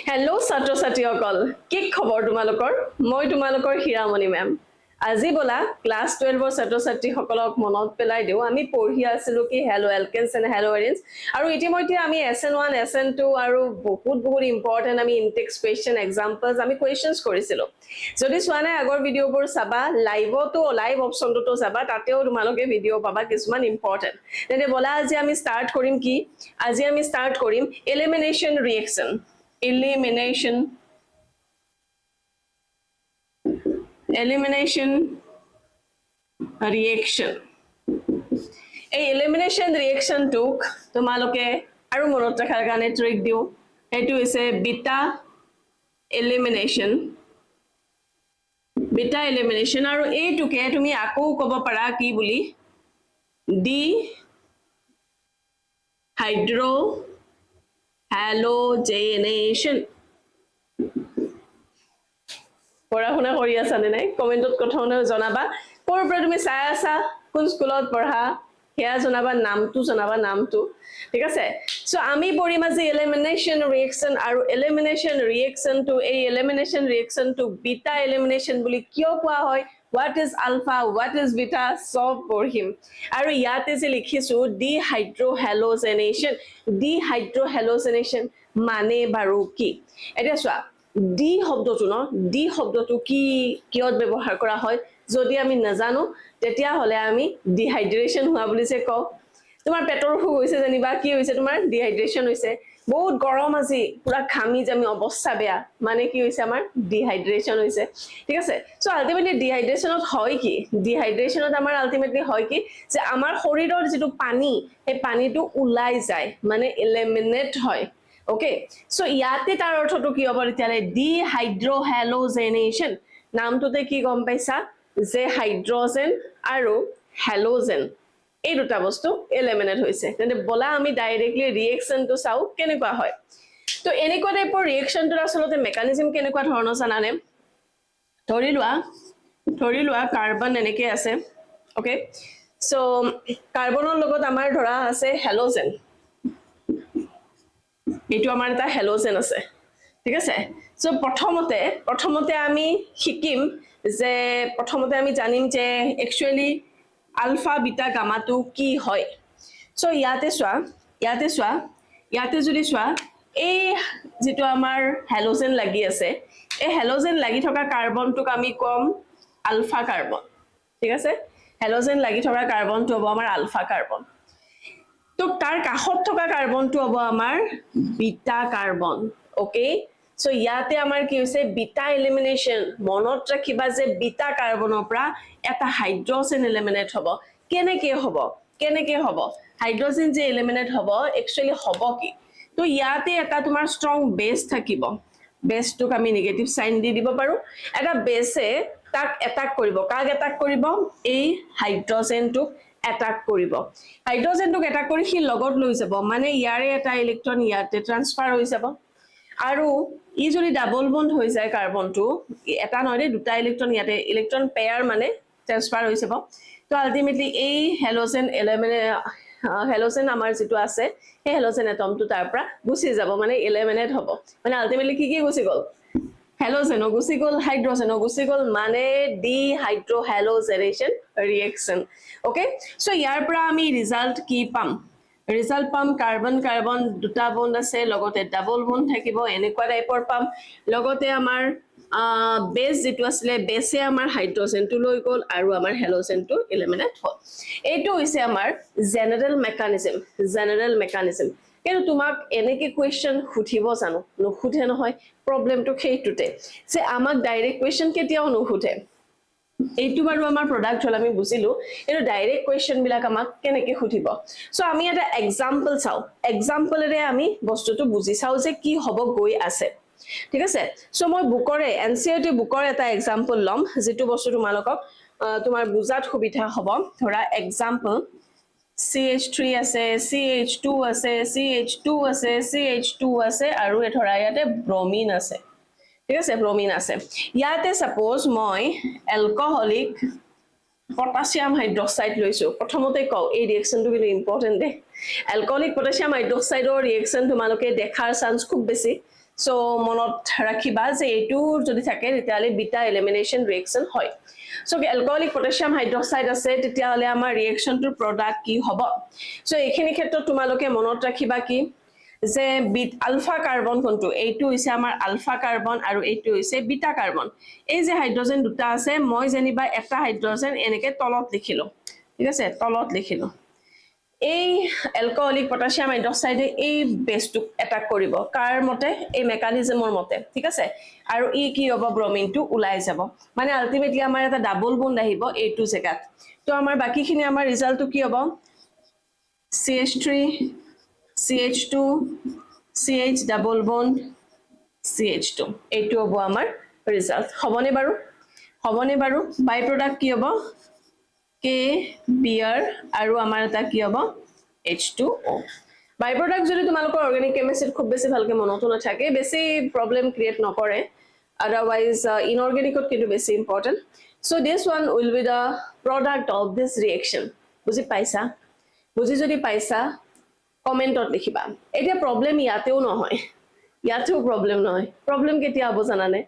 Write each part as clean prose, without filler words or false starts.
hello' ছাত্ৰ ছাত্ৰীসকল কি খবৰ তোমালোকৰ মই তোমালোকৰ হীৰামণি মেম আজি বলা ক্লাস 12 ছাত্ৰ ছাত্ৰীসকলক মনত পেলাই দিও আমি পঢ়ি আছিলো কি হেলো এলকেনছ এণ্ড হেলো এৰিনছ আৰু ইতিমধ্যে আমি SN1 SN2 আৰু বহুত ইম্পৰ্টেন্ট আমি ইনটেক্স কোৱেশ্চন এক্সাম্পলছ আমি কোৱেশ্চনছ কৰিছিলো যদি চোৱা নাই আগৰ ভিডিঅ'বোৰ চাবা লাইভতো লাইভ অপচনটো চাবা তাতেও তোমালোকে ভিডিঅ' পাবা কিছুমান ইম্পৰ্টেন্ট তেনে বলা আজি আমি ষ্টাৰ্ট কৰিম কি আজি আমি ষ্টাৰ্ট কৰিম এলিমিনেশ্যন ৰিএকচন elimination reaction এই elimination reaction took তোমালোকে আৰু মনত ৰাখাৰ কাৰণে ট্ৰিক দিও এটো হৈছে বিটা elimination আৰু এইটোকে তুমি আকৌ ক'ব পাৰা কি বুলি ডি হাইড্ৰো halogenation পঢ়া শুনা কৰি আছা নে নাই কমেন্টত কথাونه জনাবা কোৰ পৰা তুমি চাই আছা কোন স্কুলত পঢ়া হেয়া জনাবা নামটো ঠিক আছে সো আমি পঢ়িম আজি এলিমিনেশ্যন ৰিএকচন আৰু এলিমিনেশ্যন ৰিএকচন টু এই elimination reaction two beta elimination বুলি কিয় কোৱা হয় what is alpha what is beta সব পঢ়িম আৰু ইয়াতে যে লিখিছো dehydrohallucination মানে বাৰু কি এটা চোৱা ডি শব্দটো ন ডি শব্দটো কি কিয়ত ব্যৱহাৰ কৰা হয় যদি আমি নাজানো তেতিয়া হলে আমি ডিহাইড্ৰেচন হোৱা বুলি যে কও তোমাৰ পেটৰ অসুখ হৈছে জানিবা কি হৈছে তোমাৰ ডিহাইড্ৰেচন হৈছে বহুত গৰম আজি পুৰা ঘামি জামি অৱস্থা বেয়া মানে কি হৈছে আমাৰ ডিহাইড্ৰেচন হৈছে ঠিক আছে সো আলটিমেটলি ডিহাইড্ৰেচনত হয় কি ডিহাইড্ৰেচনত আমাৰ আলটিমেটলি হয় কি যে আমাৰ শৰীৰৰ যেটো পানী এই পানীটো উলাই যায় মানে এলিমিনেট হয় Okay, so ইয়াতে তাৰ অৰ্থটো কি হ'ব তেতিয়ালে ডিহাইড্ৰোহ্যালোজেনেশন নামটোতে কি গম পাইছা যে হাইড্ৰোজেন আৰু হ্যালোজেন এই দুটা বস্তু এলিমিনেট হৈছে তেনে বলা আমি ডাইৰেক্টলি ৰিএকচনটো চাও কেনেকুৱা হয় তো এনেকুৱা টাইপৰ ৰিএকচনটোৰ আসলতে মেকানিজম কেনেকুৱা ধৰণৰ জানানে ধৰি লোৱা কাৰ্বন এনেকে আছে ওকে সো কাৰ্বনৰ লগত আমাৰ ধৰা আছে হ্যালোজেন এটো আমাৰ এটা হ্যালোজেন আছে ঠিক আছে সো প্ৰথমতে আমি শিকিম যে প্ৰথমতে আমি জানিম যে একচুয়ালি আলফা বিটা গামাটো কি হয় সো ইয়াতে যদি চোৱা এই যেটো আমাৰ হ্যালোজেন লাগি আছে এই হ্যালোজেন লাগি থকা কাৰ্বনটোক আমি কম আলফা কাৰ্বন ঠিক আছে হ্যালোজেন লাগি থকা কাৰ্বনটো হ'ব আমাৰ আলফা কাৰ্বন তো তাৰ কাষত থকা কাৰ্বনটো হ'ব আমাৰ বিটা কাৰ্বন ওকে সো ইয়াতে আমাৰ কি হৈছে বিটা এলিমিনেশ্যন মনত ৰাখিবা যে বিটা কাৰ্বনৰ পৰা এটা হাইড্ৰোজেন এলিমিনেট হ'ব কেনেকে হ'ব হাইড্ৰোজেন যে এলিমিনেট হ'ব একচুয়ালি হ'ব কি তো ইয়াতে এটা তোমাৰ ষ্ট্ৰং বেস থাকিব বেসটোক আমি নেগেটিভ সাইন দি দিব পাৰো এটা বেসে তাক এটাক কৰিব কাক এটাক কৰিব এই হাইড্ৰোজেনটোক এটাক কৰিব হাইড্ৰোজেনটোক এটাক কৰি হি লগত লৈ যাব মানে ইয়াৰে এটা ইলেক্ট্ৰন ইয়াতে ট্ৰান্সফাৰ হৈ যাব আৰু ই যদি ডাবল বন্ড হৈ যায় কাৰ্বনটো এটা নহয় দুটা ইলেক্ট্ৰন ইয়াতে ইলেক্ট্ৰন পেয়াৰ মানে ট্ৰান্সফাৰ হৈ যাব তো আলটিমেটলি এই হ্যালোজেন আমাৰ যেটো আছে এই হ্যালোজেন এটমটো তাৰ পৰা গুছি যাব মানে এলিমিনেট হ'ব মানে আলটিমেটলি কি গুছি গল হ্যালোজেনো গুছি গল হাইড্ৰোজেনো গুছি গল মানে ডিহাইড্ৰোহ্যালোজেনেশন ৰিএকচন ওকে সো ইয়াৰ পৰা আমি ৰিজাল্ট কি পাম কাৰ্বন দুটা বন্ড আছে লগতে ডাবল বন্ড থাকিব এনেকুৱা টাইপৰ পাম লগতে আমাৰ বেস যেটো আছিল বেসে আমাৰ হাইড্ৰোজেনটো লৈ গল আৰু আমাৰ হ্যালোজেনটো এলিমিনেট হ'ল এইটো হৈছে আমাৰ জেনাৰেল মেকানিজম কিন্তু তোমাক এনেকে কোৱেশ্চন খুঠিব জানো নুখুঠে নহয় প্ৰবলেমটো সেইটোতে যে আমাক ডাইৰেক্ট কোৱেশ্চন কেতিয়াও নুখুঠে এইটো বাৰু আমাৰ প্ৰডাক্ট হল আমি বুজিলো এটো ডাইৰেক্ট কোৱেশ্চন বিলাক আমাক কেনেকে খুঠিব সো আমি এটা এক্সাম্পল চাও এক্সাম্পলৰে আমি বস্তুটো বুজি চাও যে কি হ'ব গৈ আছে ঠিক আছে সো মই বুকৰে এনসিআৰটি বুকৰ এটা এক্সাম্পল লম যেটো বস্তু তোমালোকক তোমাৰ বুজাত সুবিধা হ'ব ধৰা এক্সাম্পল CH3 আছে CH2 আছে CH2 আছে CH2 আছে আৰু এ ধৰা ইয়াতে ব্ৰোমিন আছে ঠিক আছে ব্ৰোমিন আছে ইয়াতে সাপোজ মই অ্যালকোহলিক পটাসিয়াম হাইড্ৰক্সাইড লৈছো প্ৰথমতে কও এই ৰিএকচনটো কিন্তু ইম্পৰ্টেন্ট দে অ্যালকোহলিক পটাসিয়াম হাইড্ৰক্সাইডৰ ৰিএকচন তোমালোকে দেখাৰ চান্স খুব বেছি সো মনত ৰাখিবা যে এইটো যদি থাকে তেতিয়ালে বিটা এলিমিনেশন ৰিএকশন হয় সো এলকোহলিক পটাssium হাইড্ৰক্সাইড আছে তেতিয়ালে আমাৰ ৰিএকশনটোৰ প্ৰডাক্ট কি হ'ব সো এইখিনি ক্ষেত্ৰত তোমালোকে মনত ৰাখিবা কি যে বিট আলফা কাৰ্বন কোনটো এইটো হৈছে আমাৰ আলফা কাৰ্বন আৰু এইটো হৈছে বিটা কাৰ্বন এই যে হাইড্ৰোজেন দুটা আছে মই জানিবা এটা হাইড্ৰোজেন এনেকে তলত লিখিলো ঠিক আছে তলত লিখিলো এই এলকোহলিক পটাssium হাইড্ৰক্সাইডে এই বেসটো এটাক কৰিব কাৰ মতে এই মেকানিজমৰ মতে ঠিক আছে আৰু ই কি হ'ব ব্ৰমিনটো ওলাই যাব মানে আলটিমেটলি আমাৰ এটা ডাবল বন্ড আহিব এইটো জেগাত তো আমাৰ বাকিখিনি আমাৰ ৰিজাল্টটো কি হ'ব CH3 CH2 CH double bond CH2 এইটো হ'ব আমাৰ ৰিজাল্ট হ'বনে বাৰু বাই প্ৰডাক্ট কি হ'ব K Br আৰু আমাৰ এটা কি হ'ব H2O বাই প্ৰডাক্ট যদি তোমালোকৰ অৰ্গানিক কেমিষ্ট্ৰি খুব বেছি ভালকে মনতো নাথাকে বেছি প্ৰবলেম ক্ৰিয়েট নকৰে otherwise inorganicত কিন্তু বেছি important so this one will be the product of this reaction বুজি যদি পাইছা কমেন্টত লিখিবা এটা প্ৰবলেম ইয়াতেও নহয় ইয়াতেও প্ৰবলেম নহয় প্ৰবলেম কেতিয়া হ'ব জানানে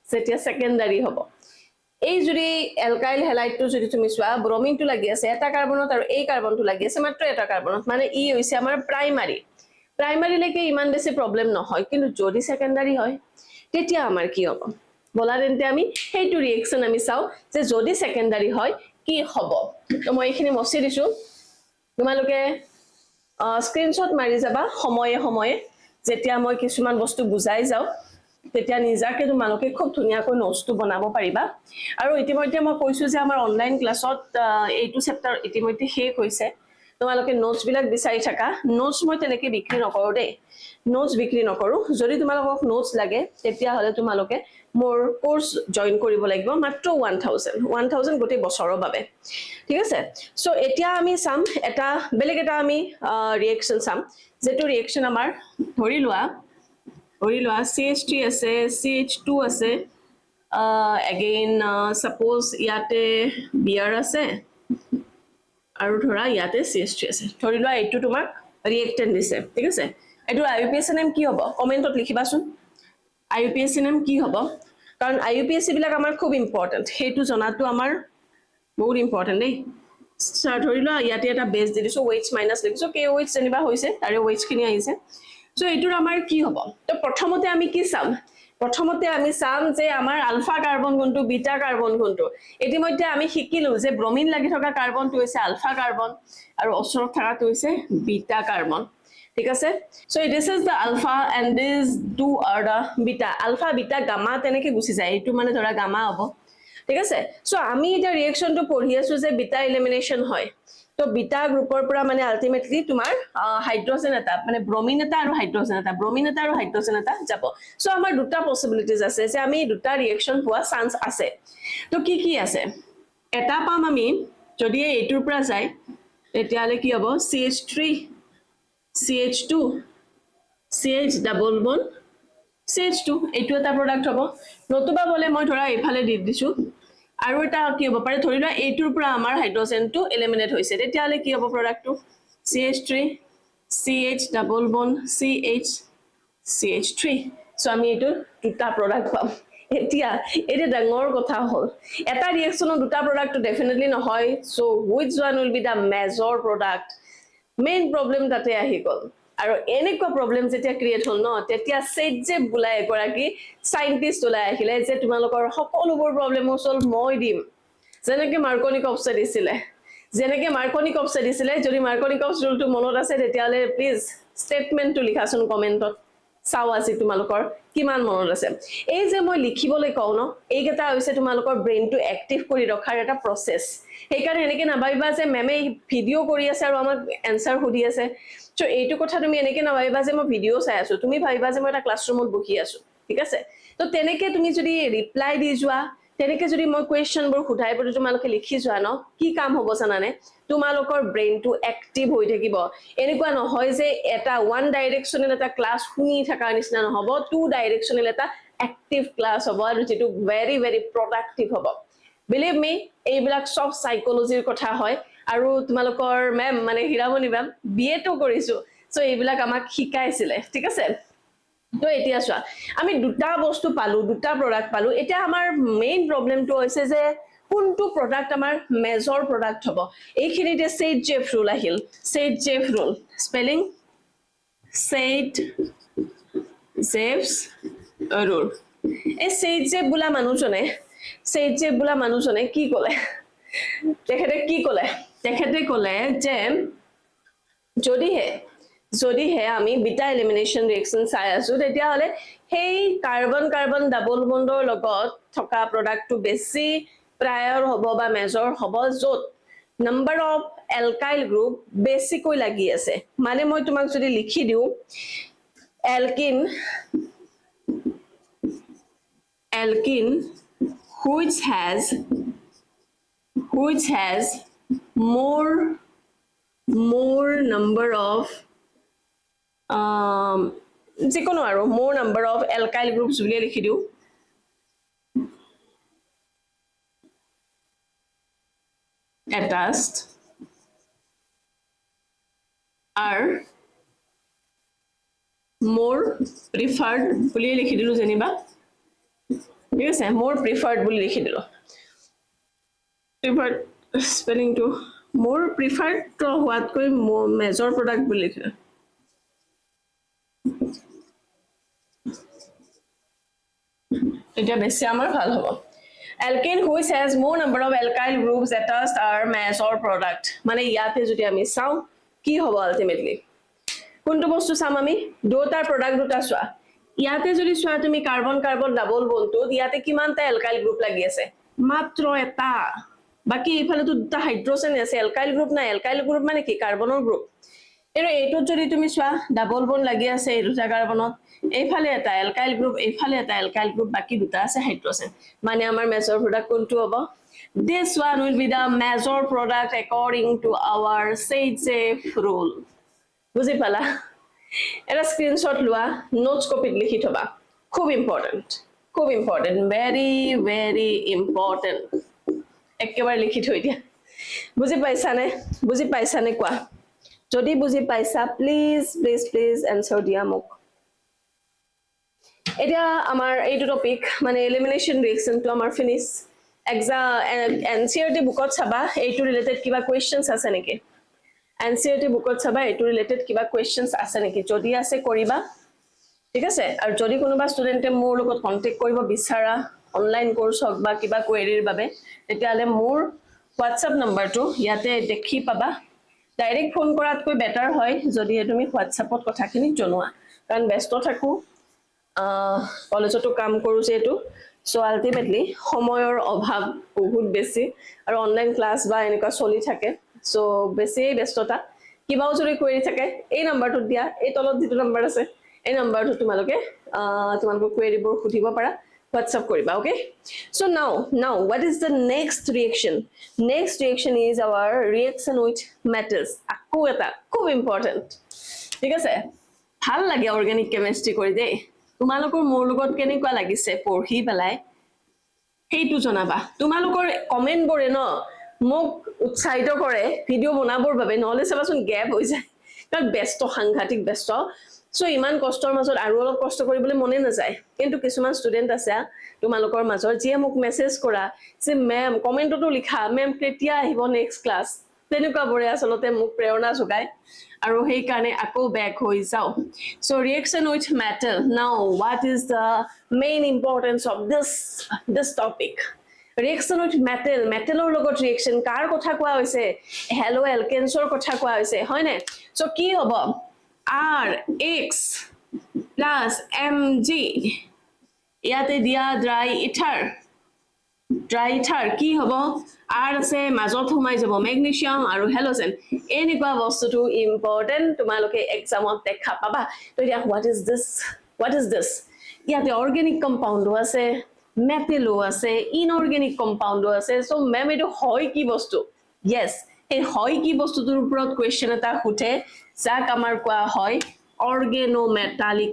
যেতিয়া সেকেন্ডাৰী হ'ব এই যদি এলকাইল হেলাইডটো যদি তুমি চোৱা ব্ৰোমিনটো লাগি আছে এটা কাৰ্বনত আৰু এই কাৰ্বনটো লাগি আছে মাত্ৰ এটা কাৰ্বনত মানে ই হৈছে আমাৰ প্ৰাইমাৰী লৈকে ইমান বেছি প্ৰবলেম নহয় কিন্তু যদি সেকেন্ডাৰী হয় তেতিয়া আমাৰ কি হ'ব বলা তেন্তে আমি হেইটো ৰিএকশন আমি চাও যে যদি সেকেন্ডাৰী হয় কি হ'ব তো মই এখিনি মছি দিছো তোমালোকে স্ক্ৰিনশ্বট মাৰি যাবা সময়ে যেতিয়া মই কিছুমান বস্তু বুজাই যাও তেতিয়া নিজাকে তোমালোকে খুব ধুনিয়াকৈ নোটটো বনাব পাৰিবা আৰু ইতিমধ্যে মই কৈছো যে আমাৰ অনলাইন ক্লাছত এইটো চেপ্টাৰ ইতিমধ্যে শেষ হৈছে তোমালোকে নোটছ বিলাক বিচাৰি থাকা নোটছ মই তেনেকে বিক্ৰী নকৰো দে নোটছ বিক্ৰী নকৰো যদি তোমালোকক নোটছ লাগে তেতিয়া হলে তোমালোকে মোৰ কোৰ্স জয়েন কৰিব লাগিব মাত্ৰ 1000 গোটেই বছৰৰ বাবে ঠিক আছে সো এতিয়া আমি সাম এটা বেলেগ এটা আমি ৰিএকশন সাম যেটো ৰিএকশন আমাৰ ধৰি লোৱা CH3 আছে CH2 আছে again suppose ইয়াতে Br আছে আৰু ধৰা ইয়াতে CH3 আছে ধৰি লোৱা এইটো তোমাক ৰিএক্টেন্ট দিছে ঠিক আছে এটো IUPAC নাম কি হ'ব কমেন্টত লিখিবাচোন IUPAC নাম কি হ'ব কাৰণ IUPAC বিলাক আমাৰ খুব ইম্পৰ্টেন্ট হেতু জনাটো আমাৰ বহুত ইম্পৰ্টেন্ট দেই ধৰি লোৱা ইয়াতে এটা বেস দি দিছো OH মাইনাস লিখিছো KOH যেনিবা হৈছে তাৰে OH খিনি আহিছে সো এটোৰ আমাৰ কি হ'ব তো প্ৰথমতে আমি কি চাম যে আমাৰ আলফা কাৰ্বন কোনটো বিটা কাৰ্বন কোনটো ইতিমধ্যে আমি শিকিলো যে ব্ৰোমিন লাগি থকা কাৰ্বনটো হৈছে আলফা কাৰ্বন আৰু ওচৰত থাকাটো হৈছে বিটা কাৰ্বন ঠিক আছে so this is the alpha and these two are the beta alpha beta gamma তেনেকে গুছি যায় এটো মানে ধৰা গামা হ'ব ঠিক আছে সো আমি এটা ৰিএকশনটো পঢ়ি আছো যে বিটা এলিমিনেশন হয় তো বিটা গ্ৰুপৰ পৰা মানে আলটিমেটলি তোমাৰ হাইড্ৰোজেন এটা মানে ব্ৰোমিন এটা আৰু হাইড্ৰোজেন এটা যাব সো আমাৰ দুটা পসিবিলিটিজ আছে যে আমি দুটা ৰিএকশন হোৱা চান্স আছে তো কি আছে এটা পাম আমি যদি এইটোৰ পৰা যায় তেতিয়ালে কি হ'ব CH3 CH2 CH double bond CH2 এইটো এটা প্ৰডাক্ট হ'ব নতুবা বলে মই ধৰা এইফালে দি দিছো আৰু এটা কি হ'ব পাৰে ধৰি লোৱা এইটোৰ পৰা আমাৰ হাইড্ৰোজেনটো এলিমিনেট হৈছে তেতিয়ালে কি হ'ব প্ৰডাক্টটো CH3 CH double bond CH CH3 so আমি এইটো দুটা প্ৰডাক্ট পাম এতিয়া এটা ডাঙৰ কথা হ'ল এটা ৰিএকশনৰ দুটা প্ৰডাক্ট ডেফিনেটলি নহয় so which one will be the major product main problem তাতে আহি গল আৰু এনেকুৱা প্ৰবলেম যেতিয়া ক্ৰিয়েট হ'ল ন তেতিয়া সেজে বুলাই এগৰাকী সাইন্টিস্ট ওলাই আহিলে যে তোমালোকৰ সকলোবোৰ প্ৰবলেম সলভ মই দিম যেনেকে মাৰ্কনিকভছে দিছিলে যদি মাৰ্কনিকভছ ৰুলটো মনত আছে তেতিয়ালে প্লিজ ষ্টেটমেন্টটো লিখাচোন কমেন্টত চাও আজি তোমালোকৰ কিমান মনত আছে এই যে মই লিখিবলৈ কও ন এইকেটা হৈছে তোমালোকৰ ব্ৰেইনটো এক্টিভ কৰি ৰখাৰ এটা প্ৰসেস সেইকাৰণে এনেকে নাভাবিবা যে মেমে ভিডিও কৰি আছে আৰু আমাক এনসাৰ খুদি আছে সো এইটো কথা তুমি এনেকে নাভাবিবা যে মই ভিডিও চাই আছো তুমি ভাবিবা যে মই এটা ক্লাছৰুমত বহি আছো ঠিক আছে তো তেনেকে তুমি যদি ৰিপ্লাই দি যোৱা তেনেকে যদি মই কোৱেশ্চনবোৰ খুধাই পৰি তোমালোকে লিখি যোৱা ন কি কাম হ'ব জানানে তোমালোকৰ ব্ৰেইনটো এক্টিভ হৈ থাকিব এনেকুৱা নহয় যে এটা ওয়ান ডাইৰেকচনেল এটা ক্লাছ শুনি থকা নিচিনা নহব টু ডাইৰেকচনেল এটা এক্টিভ ক্লাছ হ'ব আৰু যেটো ভেৰি ভেৰি প্ৰডাক্টিভ হ'ব বিলিভ মি এইবিলাক সব সাইকোলজিৰ কথা হয় আৰু তোমালোকৰ মেম মানে হিৰামণি মেম বিএটো কৰিছো সো এইবিলাক আমাক শিকাইছিলে ঠিক আছে তো এতিয়া চোৱা আমি দুটা বস্তু পালো দুটা প্ৰডাক্ট পালো এতিয়া আমাৰ মেইন প্ৰবলেমটো হৈছে যে কোনটো প্ৰডাক্ট আমাৰ মেজৰ প্ৰডাক্ট হ'ব এইখিনিতে সেট জেফ ৰুল আহিল Saytzeff rule spelling Saytzeff's rule এই সেট জেফ বোলা মানুহজনে কি ক'লে তেখেতে কি ক'লে তেখেতে ক'লে যে যদিহে আমি বিটা এলিমিনেশন ৰিএকশন চাই আছো তেতিয়া হলে সেই কাৰ্বন কাৰ্বন ডাবল বন্ডৰ লগত থকা প্ৰডাক্টটো বেছি প্ৰায়ৰ হ'ব বা মেজৰ হ'ব য'ত নাম্বাৰ অফ এলকাইল গ্ৰুপ বেছিকৈ লাগি আছে মানে মই তোমাক যদি লিখি দিও alkene which has more number of যিকোনো আৰু more number of alkyl groups বুলি লিখি দিও attached are more preferred বুলি লিখি দিলো যেনিবা ঠিক আছে more preferred বুলি লিখি দিলো preferred spelling to more preferred to what koi major product বুলি লিখিলো এটা বেছি আমাৰ ভাল হ'ব alkene which has more number of alkyl groups attached are major product মানে ইয়াতে যদি আমি চাও কি হ'ব ultimately কোনটো বস্তু চাম আমি দুটাৰ প্ৰডাক্ট দুটা চোৱা ইয়াতে যদি চোৱা তুমি কাৰ্বন কাৰ্বন ডাবল বন্ডটো ইয়াতে কিমানটা এলকাইল গ্ৰুপ লাগি আছে মাত্ৰ এটা বাকি ইফালে তো দুটা হাইড্ৰোজেন আছে এলকাইল গ্ৰুপ না এলকাইল গ্ৰুপ মানে কি কাৰ্বনৰ গ্ৰুপ এৰো এইটো যদি তুমি চোৱা ডাবল বন্ড লাগি আছে এই দুটা কাৰ্বনত এইফালে এটা এলকাইল গ্ৰুপ এইফালে এটা এলকাইল গ্ৰুপ বাকি দুটা আছে হাইড্ৰোজেন মানে আমাৰ মেজৰ প্ৰডাক্ট কোনটো হ'ব this one will be the major product according to our Saint-Jef rule বুজি পালা এটা স্ক্রিনশট লোৱা নোটস কপিত লিখি থবা খুব ইম্পৰ্টেন্ট very very important একেবাৰে লিখি থৈ দিয়া বুজি পাইছানে কোৱা যদি বুজি পাইছা প্লিজ এনসাৰ দিয়া মোক এটা আমাৰ এইটো টপিক মানে এলিমিনেশন ৰিএকশন তো আমাৰ ফিনিশ এক্সাম এনসিআৰটি বুকত চাবা এইটো ৰিলেটেড কিবা কোৱেশ্চনছ আছে নেকি এনসিআৰটি বুকত চাবা এইটো ৰিলেটেড কিবা কোৱেশ্চনছ আছে নেকি যদি আছে কৰিবা ঠিক আছে আৰু যদি কোনোবা ষ্টুডেন্টে মোৰ লগত কন্টাক্ট কৰিব বিচাৰা অনলাইন কোৰ্স হক বা কিবা কোৱেৰিৰ বাবে তেতিয়ালে মোৰ WhatsApp নম্বৰটো ইয়াতে দেখি পাবা ডাইৰেক্ট ফোন কৰাতকৈ বেটাৰ হয় যদি তুমি WhatsAppত কথাখিনি জনোৱা কাৰণ ব্যস্ত থাকো কলেজতো কাম কৰো যেটো সো আলটিমেটলি সময়ৰ অভাৱ বহুত বেছি আৰু অনলাইন ক্লাস বা এনেকা চলি থাকে সো বেছি ব্যস্ততা কিবাও যদি কোৱেৰি থাকে এই নম্বৰটো দিয়া এই তলত যেটো নম্বৰ আছে এই নম্বৰটো তোমালোকে কোৱেৰিবোৰ খুদিব পাৰা WhatsApp কৰিবা okay so now what is the next reaction is our reaction with metals আকো এটা খুব ইম্পৰ্টেন্ট ঠিক আছে ভাল লাগে অৰ্গানিক কেমিষ্ট্ৰি কৰি দে তোমালোকৰ মোৰ লগত কেনেকুৱা লাগিছে পঢ়ি পেলাই হেইটো জনাবা তোমালোকৰ কমেন্ট বৰে ন মোক উৎসাহিত কৰে ভিডিও বনাবৰ বাবে নহলে চাবাচোন গ্যাপ হৈ যায় কাৰণ ব্যস্ত সাংঘাতিক ব্যস্ত সো ইমান কষ্টৰ মাজত আৰু অলপ কষ্ট কৰিবলৈ মনে নাযায় কিন্তু কিছুমান ষ্টুডেন্ট আছে তোমালোকৰ মাজৰ যিয়ে মোক মেছেজ কৰা যে মেম কমেন্টটো লিখা মেম কেতিয়া আহিব নেক্সট ক্লাস তেনেকুৱা বৰে আসলতে মোক প্ৰেৰণা যোগায় আৰু হেই কাৰণে আকৌ ব্যাক হৈ যাও so reaction with metal now what is the main importance of this topic reaction with metalৰ লগত reaction কাৰ কথা কোৱা হৈছে halo alkanesৰ কথা কোৱা হৈছে হয় নে so কি হ'ব RX plus Mg ইয়াতে দিয়া dry ether কি হ'ব R আছে মাজত সোমাই যাব ম্যাগনেসিয়াম আৰু হ্যালোজেন এনেকুৱা বস্তুটো ইম্পৰ্টেন্ট তোমালোকে এক্সামত দেখা পাবা তো এতিয়া what is this ইয়াতে অৰ্গানিক কম্পাউন্ডো আছে মেটেলো আছে ইনঅৰ্গানিক কম্পাউন্ডো আছে সো মেম এটো হয় কি বস্তু yes এই হয় কি বস্তুটোৰ ওপৰত কোৱেশ্চন এটা উঠে যাক আমাৰ কোৱা হয় organometallic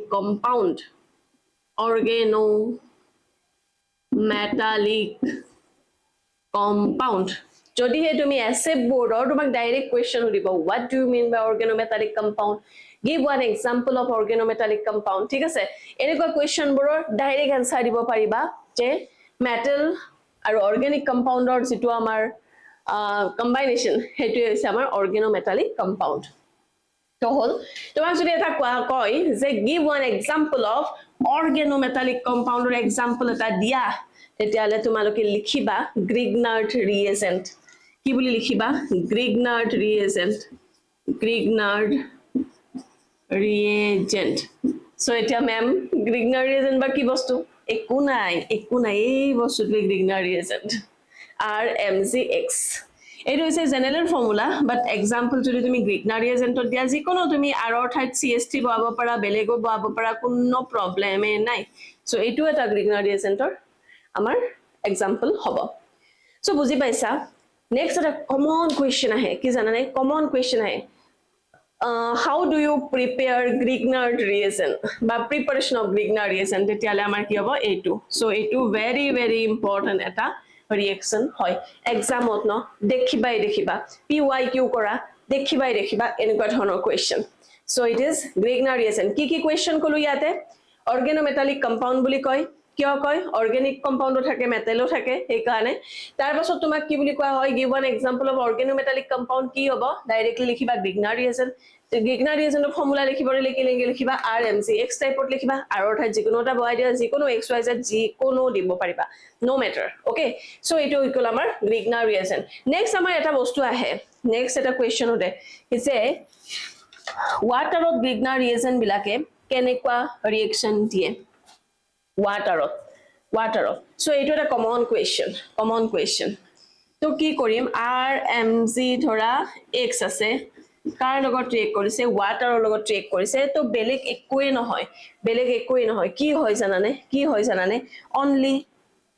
compound যদিহে তুমি এছে বোৰ্ডৰ তোমাক ডাইৰেক্ট কোৱেশ্চন সুধিব what do you mean by organometallic compound give one example of organometallic compound ঠিক আছে এনেকুৱা কোৱেশ্চন বোৰৰ ডাইৰেক্ট আনসাৰ দিব পাৰিবা যে মেটেল আৰু অৰ্গেনিক কম্পাউণ্ডৰ যেটো আমাৰ কম্বাইনেচন হেতু হৈছে আমাৰ organometallic compound তো হল তোমাক যদি এটা কয় যে give one example of organometallic compound or example এটা দিয়া তেতিয়ালে তোমালোকে লিখিবা Grignard reagent কি বুলি লিখিবা Grignard reagent so এটা ম্যাম Grignard reagent বা কি বস্তু একো নাই এই বস্তুটো Grignard reagent RMgX এইটো হৈছে জেনাৰেল ফৰ্মুলা বাট এক্সাম্পল যদি তুমি Grignard reagent দিয়া যিকোনো তুমি আৰৰ ঠাইত CH3 বহাব পাৰা বেলেগো বহাব পাৰা কোনো প্ৰবলেমে নাই সো এইটো এটা Grignard reagentৰ আমাৰ এক্সাম্পল হ'ব সো বুজি পাইছা নেক্সট এটা কমন কোৱেশ্চন আহে কি জানানে কমন কোৱেশ্চন আহে how do you prepare Grignard reagent বা preparation of Grignard reagent তেতিয়ালে আমাৰ কি হ'ব এইটো সো এইটো very important এটা reaction হয় এক্সামত ন দেখিবা PYQ কৰা দেখিবা এনেকুৱা ধৰণৰ question so it is Grignard reagent কি কোৱেশ্চন কলো ইয়াতে organometallic compound বুলি কয় কিয় কয় অৰ্গেনিক কম্পাউণ্ডো থাকে মেটেলো থাকে এই কাৰণে তাৰ পাছত তোমাক কি বুলি কোৱা হয় give one example of organometallic compound কি হ'ব ডাইৰেক্টলি লিখিবা Grignard reagent Grignard reagentৰ ফৰ্মুলা লিখিবা RMgX টাইপত লিখিবা আৰু ঠাইত যিকোনোটা বহাই দিয়া যিকোনো XYZ যিকোনো দিব পাৰিবা নো ম্যাটাৰ ওকে সো এইটো ইকুয়াল আমাৰ Grignard reagent নেক্সট আমাৰ এটা বস্তু আহে নেক্সট এটা কোৱেশ্চন উঠে যে ওয়াটাৰত Grignard reagent বিলাকে কেনেকুৱা ৰিএকচন দিয়ে waterত so এইটো এটা কমন কোৱেশ্চন তো কি কৰিম RMg ধৰা X আছে কাৰ লগত ট্ৰেক কৰিছে ওয়াটাৰৰ লগত ট্ৰেক কৰিছে তো বেলেগ একোৱে নহয় কি হয় জানানে অনলি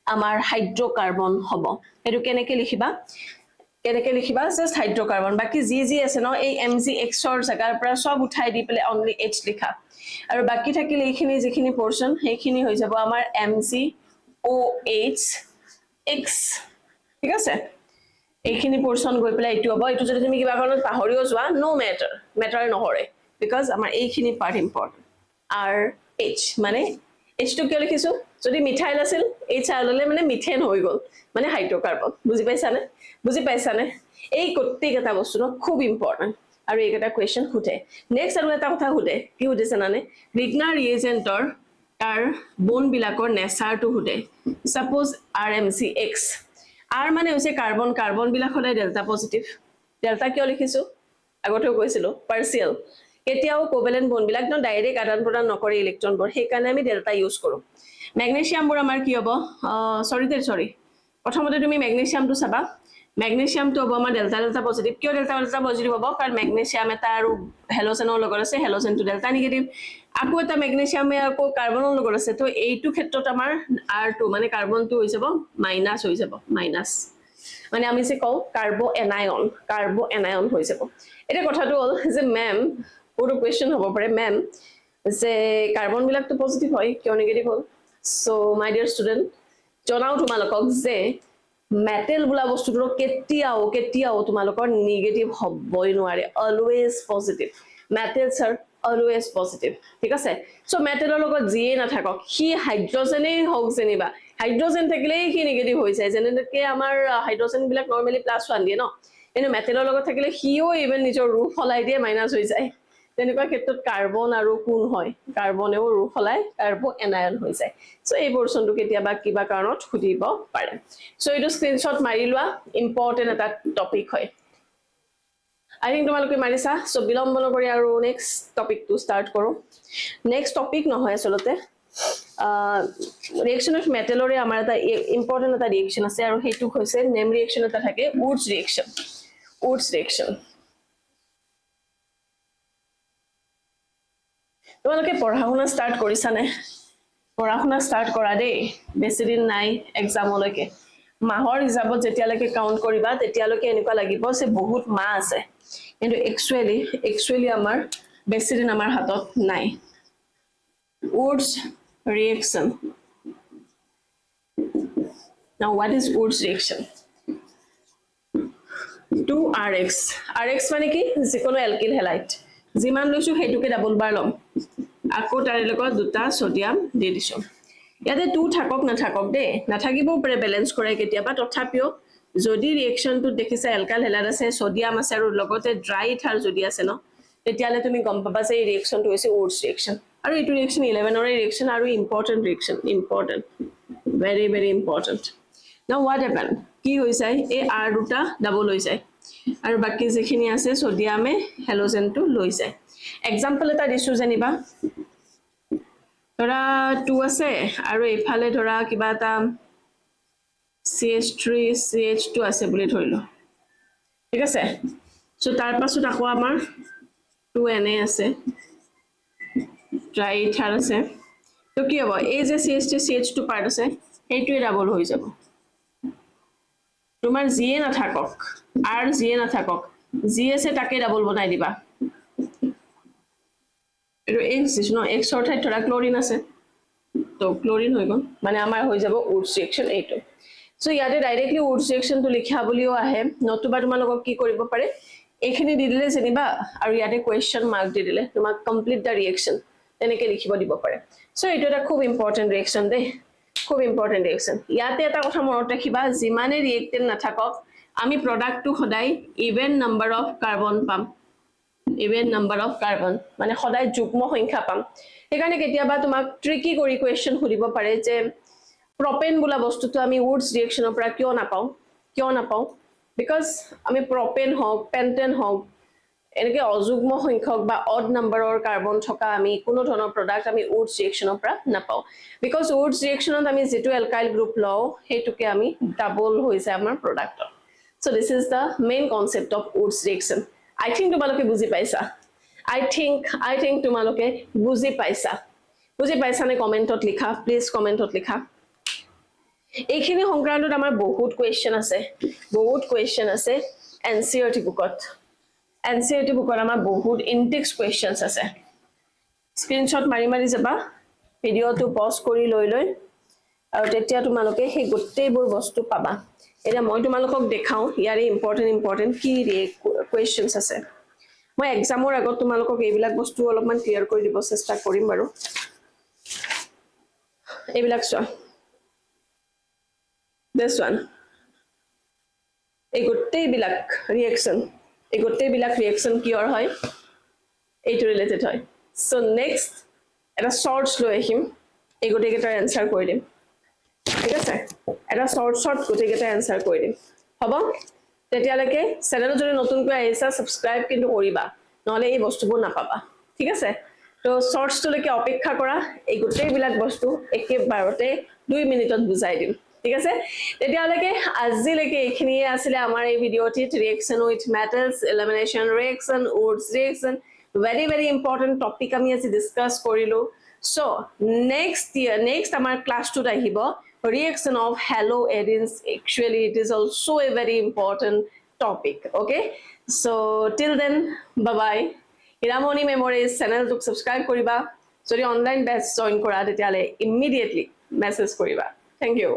আমাৰ হাইড্ৰকাৰ্বন হ'ব এটো কেনেকে লিখিবা জাস্ট হাইড্ৰকাৰ্বন বাকি জি আছে ন এই MgX ৰ জাগাৰ পৰা সব উঠাই দি পেলে অনলি H লিখা আৰু বাকি থাকিলে এইখিনি যিখিনি পোৰশন সেইখিনি হৈ যাব আমাৰ MgOH X ঠিক আছে এইখিনি পোৰশন গৈ পেলাই এইটো হ'ব এইটো যদি তুমি কিবা কাৰণত পাহৰিও যোৱা নো ম্যাটাৰ নহৰে বিকজ আমাৰ এইখিনি পাৰ্ট ইম্পৰ্টেন্ট RH মানে H টো কিয় লিখিছো যদি মিথাইল আছিল H আললে মানে মিথেন হৈ গল মানে হাইড্ৰকাৰ্বন বুজি পাইছানে এই কত্তিক এটা বস্তু খুব ইম্পৰ্টেন্ট আৰু এইটা কোৱেশ্চন খুটে নেক্সট আৰু এটা কথা খুটে কি খুটেছে নানে Grignard reagentৰ তাৰ বন বিলাকৰ নেচাৰটো খুটে সাপোজ RMgX R মানে হৈছে কাৰ্বন বিলাক হলে ডেল্টা পজিটিভ ডেল্টা কিয় লিখিছো আগতেও কৈছিলো পাৰ্সিয়াল কেতিয়াও কোভেলেন্ট বন বিলাক ন ডাইৰেক্ট আদান প্ৰদান নকৰে ইলেক্ট্ৰন বোৰ সেই কাৰণে আমি ডেল্টা ইউজ কৰো ম্যাগনেসিয়াম বোৰ আমাৰ কি হ'ব সৰি প্ৰথমতে তুমি ম্যাগনেসিয়ামটো চাবা ম্যাগনেসিয়ামটো হ'ব আমাৰ ডেল্টা পজিটিভ কিয় ডেল্টা পজিটিভ হ'ব কাৰণ ম্যাগনেসিয়াম এটা আৰু হেলোজেনৰ লগত আছে হেলোজেনটো ডেল্টা নেগেটিভ আকৌ এটা ম্যাগনেসিয়ামে আকৌ কাৰ্বনৰ লগত আছে তো এইটো ক্ষেত্ৰত আমাৰ R2 মানে কাৰ্বনটো হৈ যাব মাইনাস মানে আমি যে কও কাৰ্বো এনায়ন হৈ যাব এটা কথাটো হল যে ম্যাম পুৰো কোৱেশ্চন হ'ব পাৰে ম্যাম যে কাৰ্বন বিলাকটো পজিটিভ হয় কিয় negative hall so my dear student জনাও তোমালোকক যে মেটেল বুলা বস্তুটো কেতিয়াও তোমালোকৰ নেগেটিভ হ'বই নোৱাৰে always positive metals R always positive ঠিক আছে সো মেটেলৰ লগত জিয়ে নাথাকক কি হাইড্ৰোজেনে হওক যেনিবা হাইড্ৰোজেন থাকিলেই কি নেগেটিভ হৈ যায় যেনেকৈ আমাৰ হাইড্ৰোজেন বিলাক নৰমালি +1 দিয়ে ন এনে মেটেলৰ লগত থাকিলে হিও ইভেন নিজৰ ৰূপ ফলাই দিয়ে মাইনাস হৈ যায় তেনেকুৱা ক্ষেত্ৰত কাৰ্বন আৰু কোন হয় কাৰ্বনেও ৰূপ ফলাই কাৰ্বো এনায়ন হৈ যায় সো এই পোৰশনটো কেতিয়াবা কিবা কাৰণত খুদিব পাৰে সো এইটো স্ক্ৰিনশ্বট মাৰি লোৱা ইম্পৰ্টেন্ট এটা টপিক হয় আই থিংক তোমালোকে মাৰিছা সো বিলম্ব নকৰি আৰু নেক্সট টপিকটো ষ্টাৰ্ট কৰো নেক্সট টপিক নহয় আসলতে ৰিএকচন অফ মেটেলৰে আমাৰ এটা ইম্পৰ্টেন্ট এটা ৰিএকচন আছে আৰু হেতু হৈছে নেম ৰিএকচন এটা থাকে উডছ ৰিএকচন তোমালোকে পঢ়াশুনা ষ্টাৰ্ট কৰিছানে পঢ়াশুনা ষ্টাৰ্ট কৰা দেই বেছি দিন নাই এক্সামলৈকে মাহৰ হিচাপত যেতিয়ালৈকে কাউন্ট কৰিবা তেতিয়ালৈকে এনেকুৱা লাগিব যে বহুত মাহ আছে কিন্তু একচুয়ালি আমাৰ বেছি দিন আমাৰ হাতত নাই Wood's reaction now what is Wood's reaction 2rx rx মানে কি যিকোনো এলকিল হেলাইট যিমান লৈছো হেতুকে ডাবল বাৰ লম আকৌ তাৰে লগত দুটা সোডিয়াম দি দিছো ইয়াতে 2 থাকক না থাকক দে নাথাকিবও পাৰে ব্যালেন্স কৰে কেতিয়াবা তথাপিও যদি ৰিঅ্যাকশনটো দেখিছা এলকাইল হেলাইট আছে সোডিয়াম আছে আৰু লগতে ড্ৰাই ইথাৰ যদি আছে ন তেতিয়ালে তুমি গম পাবা যে এই ৰিঅ্যাকশনটো হৈছে ওটছ ৰিঅ্যাকশন আৰু এইটো ৰিঅ্যাকশন 11 ৰ ৰিঅ্যাকশন আৰু important reaction important very important now what happened কি হৈ যায় এই r দুটা ডাবল হৈ যায় আৰু বাকি যেখিনি আছে সোডিয়ামে হেলোজেনটো লৈ যায় এক্সাম্পল এটা দিছো জানিবা ধৰা 2 আছে আৰু এফালে ধৰা কিবা এটা CH3 CH2 আছে বুলি ধৰিলো ঠিক আছে সো তাৰ পাছত আকৌ আমাৰ 2Na আছে ড্ৰাই ইথাৰ আছে তো কি হ'ব এই যে CH3 CH2 পাৰ্ট আছে এইটোৱে ডাবল হৈ যাব তোমাৰ জিয়ে না থাকক আর জিয়ে না থাকক জি আছে তাকে ডাবল বনাই দিবা এটো এক্স ন এক্স অৰ ঠাইত ধৰা ক্লোৰিন আছে তো ক্লোৰিন হৈ গল মানে আমাৰ হৈ যাব ওটছ ৰিঅ্যাকশন এইটো সো ইয়াতে ডাইৰেক্টলি ওটছ ৰিঅ্যাকশনটো লিখা বুলিও আহে নতুবা তোমালোকক কি কৰিব পাৰে এইখিনি দি দিলে যেনিবা আৰু ইয়াতে কোৱেশ্চন মাৰ্ক দি দিলে তোমাক কমপ্লিট দা ৰিঅ্যাকশন তেনেকে লিখিব দিব পাৰে সো এইটো এটা খুব ইম্পৰ্টেন্ট ৰিঅ্যাকশন দে খুব ইম্পৰ্টেন্ট ৰিঅ্যাকশন ইয়াতে এটা কথা মনত ৰাখিবা যিমানে ৰিঅ্যাক্টেন্ট নাথাকক আমি প্ৰডাক্টটো সদায় ইভেন নাম্বাৰ অফ কাৰ্বন পাম ইভেন নাম্বাৰ অফ কাৰ্বন মানে সদায় যুগ্ম সংখ্যা পাম এখানে কেতিয়াবা তোমাক ট্ৰিকি কৰি কোৱেশ্চন খুদিব পাৰে যে প্ৰপেন বোলা বস্তুটো আমি উডছ ৰিঅ্যাকশনৰ পৰা কিয় নাপাও বিকজ আমি প্ৰপেন হক পেন্টেন হক এনেকে অযুগ্ম সংখ্যক বা অড নাম্বাৰৰ কাৰ্বন থকা আমি কোনো ধৰণৰ প্ৰডাক্ট আমি উডছ ৰিঅ্যাকশনৰ পৰা নাপাও বিকজ উডছ ৰিঅ্যাকশনত আমি যেটো এলকাইল গ্ৰুপ লও হেতুকে আমি ডাবল হৈ যায় আমাৰ product so this is the main concept of Woods reaction I think তোমালোকে বুজি পাইছা I think তোমালোকে বুজি পাইছা নে কমেন্টত লিখা প্লিজ কমেন্টত লিখা এইখিনি সংক্ৰান্তত আমাৰ বহুত কোৱেশ্চন আছে NCERT বুকত আমাৰ বহুত ইনটেক্স কোৱেশ্চনছ আছে স্ক্ৰিনশ্বট মাৰি যাবা ভিডিওটো পজ কৰি লৈ আৰু তেতিয়া তোমালোকে সেই গোটেইবোৰ বস্তু পাবা এটা মই তোমালোকক দেখাও ইয়াৰে ইম্পৰ্টেন্ট কি কোৱেশ্চনছ আছে মই এক্সামৰ আগত তোমালোকক এইবিলাক বস্তু অলপমান ক্লিয়াৰ কৰি দিব চেষ্টা কৰিম বাৰু এইবিলাক চোৱা this one এই গোটেইবিলাক ৰিঅ্যাকশন কিয়ৰ হয় এইটো ৰিলেটেড হয় সো নেক্সট এটা শৰ্টস লৈ আহিম এই গোটেইকেইটাৰ এনসাৰ কৰি দিম ঠিক আছে এটা শৰ্ট গোটেইকেইটা এনসাৰ কৰি দিম হ'ব তেতিয়ালৈকে চেনেলত যদি নতুনকৈ আহিছা সাবস্ক্ৰাইব কিন্তু কৰিবা নহলে এই বস্তুবোৰ নাপাবা ঠিক আছে তো শৰ্টসটোলৈকে অপেক্ষা কৰা এই গোটেইবিলাক বস্তু একেবাৰতে 2 মিনিটত বুজাই দিম ঠিক আছে তেতিয়ালৈকে আজিলৈকে এইখিনিয়ে আছিল আমাৰ এই ভিডিওটিত reaction with metals elimination reaction Wurtz reaction very important topic আমি আজি ডিসকাস কৰিলো so next আমাৰ ক্লাস 2 আহিব reaction of haloarenes actually it is also a very important topic okay so till then bye bye Hiramoni Memories channel to subscribe koriba jodi online batch join kora tetiale immediately message koriba thank you